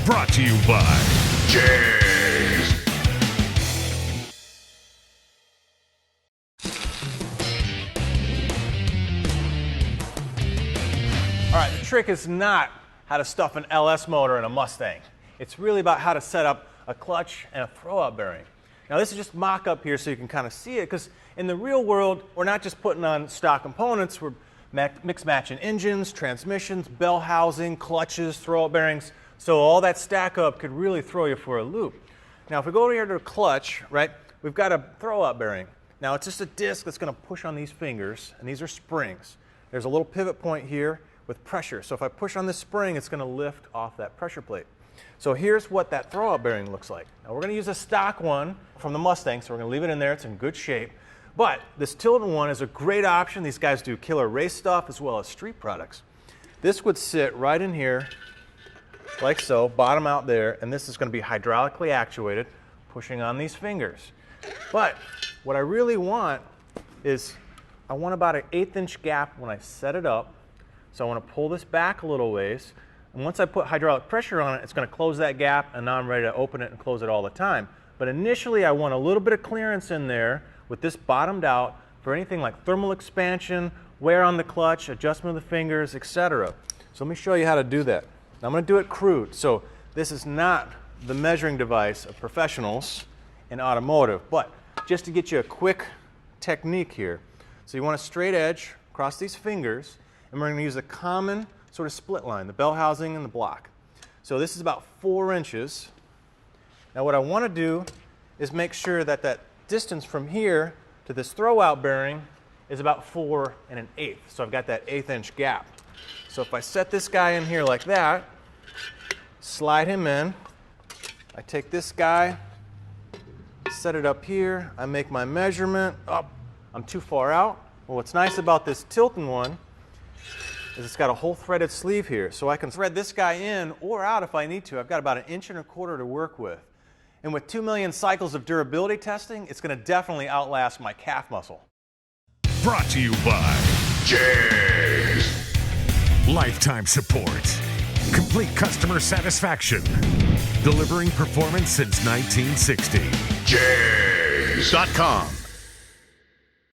Brought to you by JEGS. All right, the trick is not how to stuff an LS motor in a Mustang. It's really about how to set up a clutch and a throwout bearing. Now this is just mock-up here so you can kind of see it, because in the real world, we're not just putting on stock components, we're mix-matching engines, transmissions, bell housing, clutches, throwout bearings, so all that stack up could really throw you for a loop. Now if we go over here to the clutch, right, we've got a throwout bearing. Now it's just a disc that's going to push on these fingers, and these are springs. There's a little pivot point here with pressure, so if I push on this spring, it's going to lift off that pressure plate. So here's what that throwout bearing looks like. Now we're going to use a stock one from the Mustang, so we're going to leave it in there. It's in good shape. But this Tilton one is a great option. These guys do killer race stuff as well as street products. This would sit right in here, like so, bottom out there, and this is going to be hydraulically actuated, pushing on these fingers. But what I really want is, I want about an 1/8 inch gap when I set it up. So I want to pull this back a little ways. And once I put hydraulic pressure on it, it's going to close that gap, and now I'm ready to open it and close it all the time. But initially, I want a little bit of clearance in there with this bottomed out for anything like thermal expansion, wear on the clutch, adjustment of the fingers, etc. So let me show you how to do that. Now I'm going to do it crude. So this is not the measuring device of professionals in automotive, but just to get you a quick technique here. So you want a straight edge across these fingers, and we're going to use a common sort of split line, the bell housing and the block. So this is about 4 inches. Now what I want to do is make sure that that distance from here to this throwout bearing is about 4 1/8. So I've got that 1/8 inch gap. So if I set this guy in here like that, slide him in, I take this guy, set it up here, I make my measurement, up, I'm too far out. Well, what's nice about this Tilton one is it's got a whole threaded sleeve here, so I can thread this guy in or out if I need to. I've got about 1.25 inches to work with. And with 2 million cycles of durability testing, it's going to definitely outlast my calf muscle. Brought to you by JEGS. Lifetime support. Complete customer satisfaction. Delivering performance since 1960. JEGS.com.